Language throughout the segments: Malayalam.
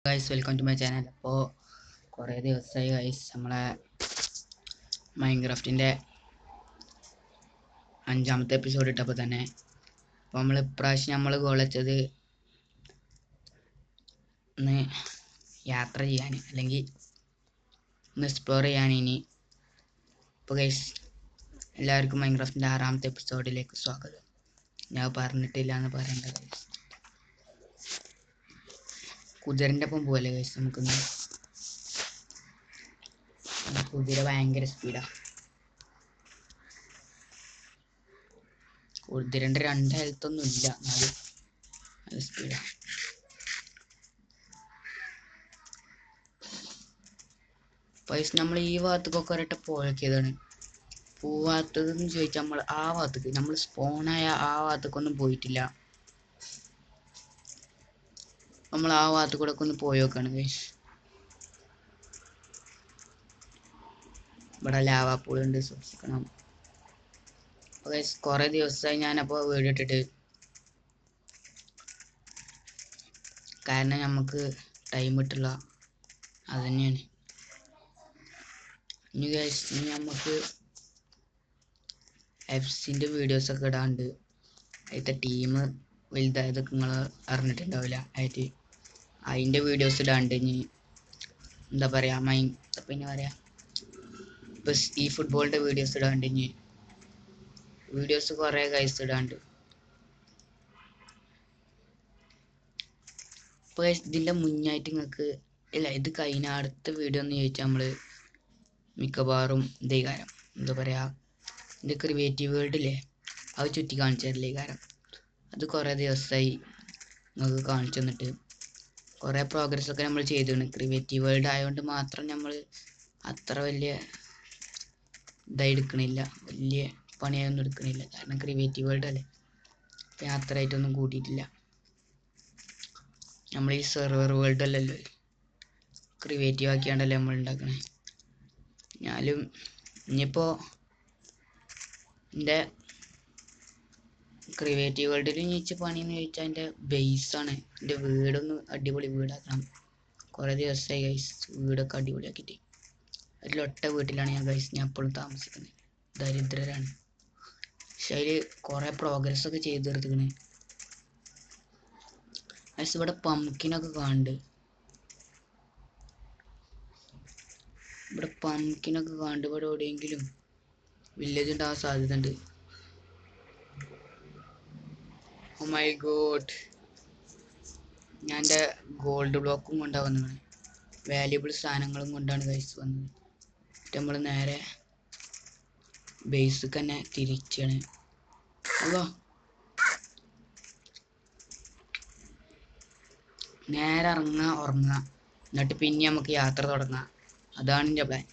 Guys welcome to my channel. അപ്പോൾ കുറേ ദിവസമായി ഗൈസ് നമ്മളെ മൈൻക്രാഫ്റ്റിൻ്റെ 5ാമത്തെ എപ്പിസോഡ് ഇട്ടപ്പോൾ തന്നെ അപ്പോൾ നമ്മൾ ഇപ്രാവശ്യം നമ്മൾ ഗോൾ വെച്ചത് ഒന്ന് യാത്ര ചെയ്യാൻ അല്ലെങ്കിൽ ഒന്ന് എക്സ്പ്ലോർ ചെയ്യാൻ. ഇനി ഇപ്പോൾ ഗൈസ് എല്ലാവർക്കും മൈൻക്രാഫ്റ്റിൻ്റെ 6ാമത്തെ എപ്പിസോഡിലേക്ക് സ്വാഗതം. ഞാൻ പറഞ്ഞിട്ടില്ല എന്ന് പറയേണ്ട ഗൈസ്. കുതിരൻ്റെ ഒപ്പം പോകല്ലേ ഗൈസ് നമുക്കൊന്ന്. കുതിര ഭയങ്കര സ്പീഡാണ്. കുതിരൻ്റെ 2 ഹെൽത്ത് ഒന്നും ഇല്ല, എന്നാലും നല്ല സ്പീഡാണ്. പൈസ നമ്മൾ ഈ ഭാഗത്തേക്കൊക്കെ ഒരട്ടെ പോയതാണ്. പോവാത്തതെന്ന് ചോദിച്ചാൽ നമ്മൾ ആ ഭാഗത്തേക്ക്, നമ്മൾ സ്പോണായ ആ ഭാഗത്തേക്കൊന്നും പോയിട്ടില്ല. നമ്മൾ ആ ഭാഗത്ത് കൂടെ ഒക്കെ ഒന്ന് പോയി നോക്കാണ് ഗൈസ്. ഇവിടെ ലാവാ പൂളുണ്ട്, സൂക്ഷിക്കണം. ഗൈസ് കുറേ ദിവസമായി ഞാനപ്പോൾ വീഡിയോ ഇട്ടിട്ട്, കാരണം നമുക്ക് ടൈം കിട്ടില്ല, അത് തന്നെയാണ്. ഇനി ഗൈസ് ഇനി നമുക്ക് എഫ്സിൻ്റെ വീഡിയോസൊക്കെ ഇടാണ്ട്. അതിൻ്റെ ടീം വലുതായതൊക്കെ നിങ്ങൾ അറിഞ്ഞിട്ടുണ്ടാവില്ല. അതിൻ്റെ വീഡിയോസ് ഇടാണ്ട്. ഇനി എന്താ പറയുക, പിന്നെ പറയാം, ഇപ്പം ഈ ഫുട്ബോളിൻ്റെ വീഡിയോസ് ഇടാണ്ട്. ഇനി വീഡിയോസ് കുറേ ഗൈസ് ഇടാണ്ട്. ഇപ്പോൾ ഇതിൻ്റെ മുന്നായിട്ട് നിങ്ങൾക്ക് ഇല്ല, ഇത് കഴിഞ്ഞ അടുത്ത വീഡിയോ എന്ന് ചോദിച്ചാൽ നമ്മൾ മിക്കവാറും ഇതേ കാരം എന്താ പറയുക, എൻ്റെ ക്രിയേറ്റീവ് വേൾഡില്ലേ അത് ചുറ്റി കാണിച്ചു തരില്ലേ കാരം. അത് കുറേ ദിവസമായി നിങ്ങൾക്ക് കാണിച്ചു തന്നിട്ട്. കുറേ പ്രോഗ്രസ്സൊക്കെ നമ്മൾ ചെയ്തിരുന്നു. ക്രിയേറ്റീവ് വേൾഡ് ആയതുകൊണ്ട് മാത്രം നമ്മൾ അത്ര വലിയ ഇതായി എടുക്കണില്ല, വലിയ പണിയൊന്നും എടുക്കണില്ല. കാരണം ക്രിയേറ്റീവ് വേൾഡ് അല്ലേ, ഞാൻ അത്രയായിട്ടൊന്നും കൂട്ടിയിട്ടില്ല. നമ്മൾ ഈ സെർവർ വേൾഡ് അല്ലല്ലോ, ക്രിയേറ്റീവ് ആക്കിയാണ്ടല്ലേ നമ്മൾ ഉണ്ടാക്കണേ. ഞാനും ഇനിയിപ്പോൾ എൻ്റെ ക്രിയേറ്റീവ് വേൾഡിൽ ഇനിച്ച് പണിയെന്ന് ചോദിച്ചാൽ എൻ്റെ ബേസാണ്. എൻ്റെ വീടൊന്ന് അടിപൊളി വീടാക്കണം. കുറേ ദിവസമായി ഗൈസ് വീടൊക്കെ അടിപൊളിയാക്കിയിട്ട്. അതിലൊട്ട വീട്ടിലാണ് ഞാൻ ഗൈസ് ഞാൻ എപ്പോഴും താമസിക്കുന്നത്. ദരിദ്രരാണ്. പക്ഷെ അതിൽ കുറേ പ്രോഗ്രസ്സൊക്കെ ചെയ്ത് തീർത്തിക്കണ് ഗൈസ്. ഇവിടെ പംകിനൊക്കെ കാണുന്നുണ്ട്. ഇവിടെ എവിടെയെങ്കിലും വില്ലേജ് ഉണ്ടാകാൻ സാധ്യത ഉണ്ട്. ഓ മൈ ഗോഡ്, ഞാൻ എൻ്റെ ഗോൾഡ് ബ്ലോക്കും കൊണ്ടാണ് വന്നത്. വാല്യുബിൾ സാധനങ്ങളും കൊണ്ടാണ് ഗൈസ് വന്നത്. നമ്മൾ നേരെ ബേസിക്ക് തന്നെ തിരിച്ചാണ്. അല്ലോ നേരെ ഇറങ്ങുക, ഉറങ്ങുക, എന്നിട്ട് പിന്നെ നമുക്ക് യാത്ര തുടങ്ങാം. അതാണ് എൻ്റെ പ്ലാൻ.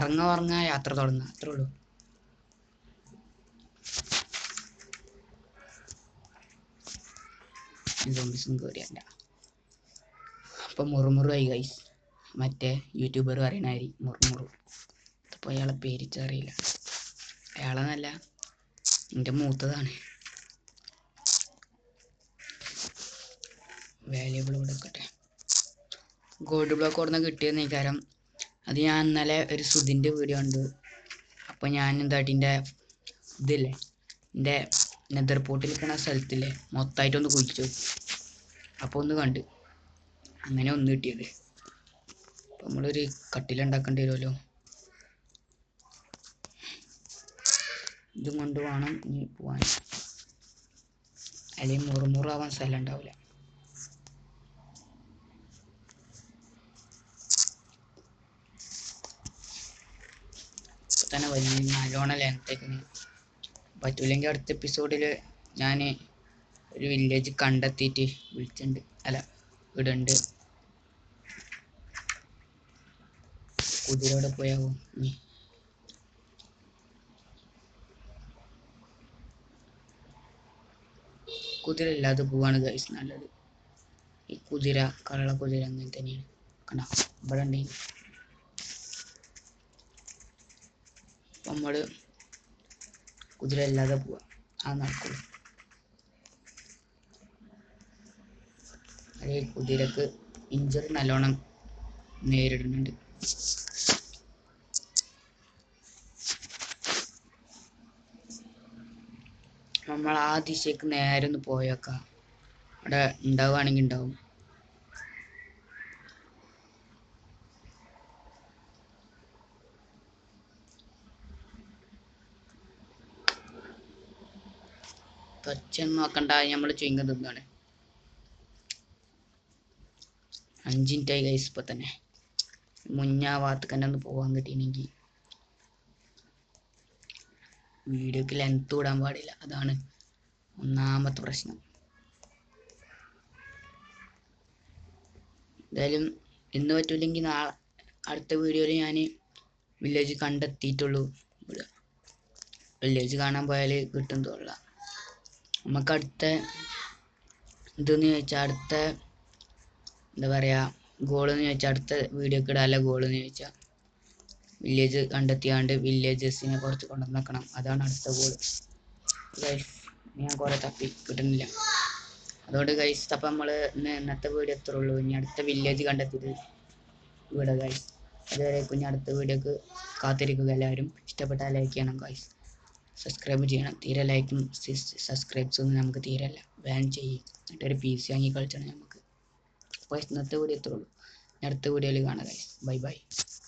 ഇറങ്ങുക, ഉറങ്ങുക, യാത്ര തുടങ്ങുക, അത്രേ ഉള്ളൂ. സോംബീസും കയറിയല്ല. അപ്പം മുറുമുറുവായി ഗൈസ്. മറ്റേ യൂട്യൂബർ പറയണായി മുറുമുറു. അപ്പോൾ അയാളെ പേരിച്ചറിയില്ല. അയാളെന്നല്ല, എൻ്റെ മൂത്തതാണ്. വാല്യുബിൾ കൊടുക്കട്ടെ. ഗോൾഡ് ബ്ലോക്ക് കൊടുന്ന കിട്ടിയെന്ന് കാരണം അത് ഞാൻ ഇന്നലെ ഒരു സുധിൻ്റെ വീഡിയോ ഉണ്ട്. അപ്പോൾ ഞാൻ എന്താട്ടിൻ്റെ ഇതില്ലേ, എൻ്റെ നെതർ പോർട്ടിൽ നിൽക്കുന്ന സ്ഥലത്തില്ലേ മൊത്തമായിട്ടൊന്ന് കുഴിച്ചു. അപ്പോൾ ഒന്ന് കണ്ട് അങ്ങനെ ഒന്ന് കിട്ടിയത്. അപ്പോൾ നമ്മളൊരു കട്ടിലുണ്ടാക്കേണ്ടി വരുമല്ലോ. ഇതും കൊണ്ട് വേണം ഇനി പോവാൻ, അല്ലെങ്കിൽ മുറുമുറാവാൻ സ്ഥലം ഉണ്ടാവില്ല. ഇപ്പം തന്നെ വലിയ നല്ലോണം ലെങ്ത്തേക്ക് പറ്റൂലെങ്കിൽ അടുത്ത എപ്പിസോഡിൽ ഞാൻ ഒരു വില്ലേജ് കണ്ടെത്തിയിട്ട് വിളിച്ചിട്ടുണ്ട്, അല്ല ഇടുണ്ട്. കുതിരയോടെ പോയാവോ ഇനി. കുതിര ഇല്ലാതെ പോവാണ് ഗൈസ് നല്ലത്. ഈ കുതിര കള്ള കുതിര അങ്ങനെ തന്നെയാണ്. കണ്ടോ ഇവിടെ ഉണ്ടെങ്കിൽ നമ്മൾ കുതിര ഇല്ലാതെ പോവാ, അത് നടക്കുള്ളൂ. അതേ കുതിരക്ക് ഇഞ്ചറി നല്ലോണം നേരിടുന്നുണ്ട്. നമ്മൾ ആ ദിശയ്ക്ക് നേരെ ഒന്ന് പോയേക്കാം. അവിടെ ഉണ്ടാവുകയാണെങ്കിൽ ഉണ്ടാവും. തൊച്ചൊന്നും നോക്കണ്ട, നമ്മൾ ചുരുങ്ങ തിന്നാണ്. 5 മിനിറ്റായി ഗൈസ്. ഇപ്പൊ തന്നെ മുന്നാ ഭാഗത്തേക്ക് തന്നെ ഒന്ന് പോകാൻ കിട്ടിയെങ്കിൽ. വീഡിയോക്ക് ലെങ്ത് കൂടാൻ പാടില്ല, അതാണ് ഒന്നാമത്തെ പ്രശ്നം. എന്തായാലും ഇന്ന് പറ്റൂല്ലെങ്കിൽ നാളെ അടുത്ത വീഡിയോയിൽ ഞാൻ വില്ലേജ് കണ്ടെത്തിയിട്ടുള്ളൂ. വില്ലേജ് കാണാൻ പോയാൽ കിട്ടും തോന്നില്ല. നമുക്ക് അടുത്ത ഇതെന്ന് ചോദിച്ചാൽ അടുത്ത എന്താ പറയുക ഗോളെന്ന് ചോദിച്ചാൽ അടുത്ത വീഡിയോക്ക് ഇടാനുള്ള ഗോളെന്ന് ചോദിച്ചാൽ വില്ലേജ് കണ്ടെത്തിയാണ്ട് വില്ലേജസിനെ കുറച്ച് കൊണ്ടുവന്നേക്കണം. അതാണ് അടുത്ത ഗോൾ. ഗൈസ് ഞാൻ കുറേ തപ്പി കിട്ടുന്നില്ല. അതുകൊണ്ട് ഗൈസ് അപ്പം നമ്മൾ ഇന്നത്തെ വീഡിയോ എത്ര ഉള്ളൂ. ഇനി അടുത്ത വില്ലേജ് കണ്ടെത്തിയത് ഇവിടെ ഗൈസ്. അതുവരെ കുഞ്ഞ് അടുത്ത വീഡിയോക്ക് കാത്തിരിക്കുക എല്ലാവരും. ഇഷ്ടപ്പെട്ടാൽ ലൈക്ക് ചെയ്യണം ഗൈസ്, സബ്സ്ക്രൈബ് ചെയ്യണം. തീരെ ലൈക്കും സബ്സ്ക്രൈബ്സ് ഒന്നും നമുക്ക് തീരല്ല, ബാൻ ചെയ്യും. എന്നിട്ടൊരു PC വാങ്ങി കളിച്ചാണ് നമുക്ക്. അപ്പോൾ ഇന്നത്തെ വീഡിയോ എത്ര ഉള്ളൂ. അടുത്ത വീഡിയോയിൽ കാണാം ഗൈസ്. Bye bye.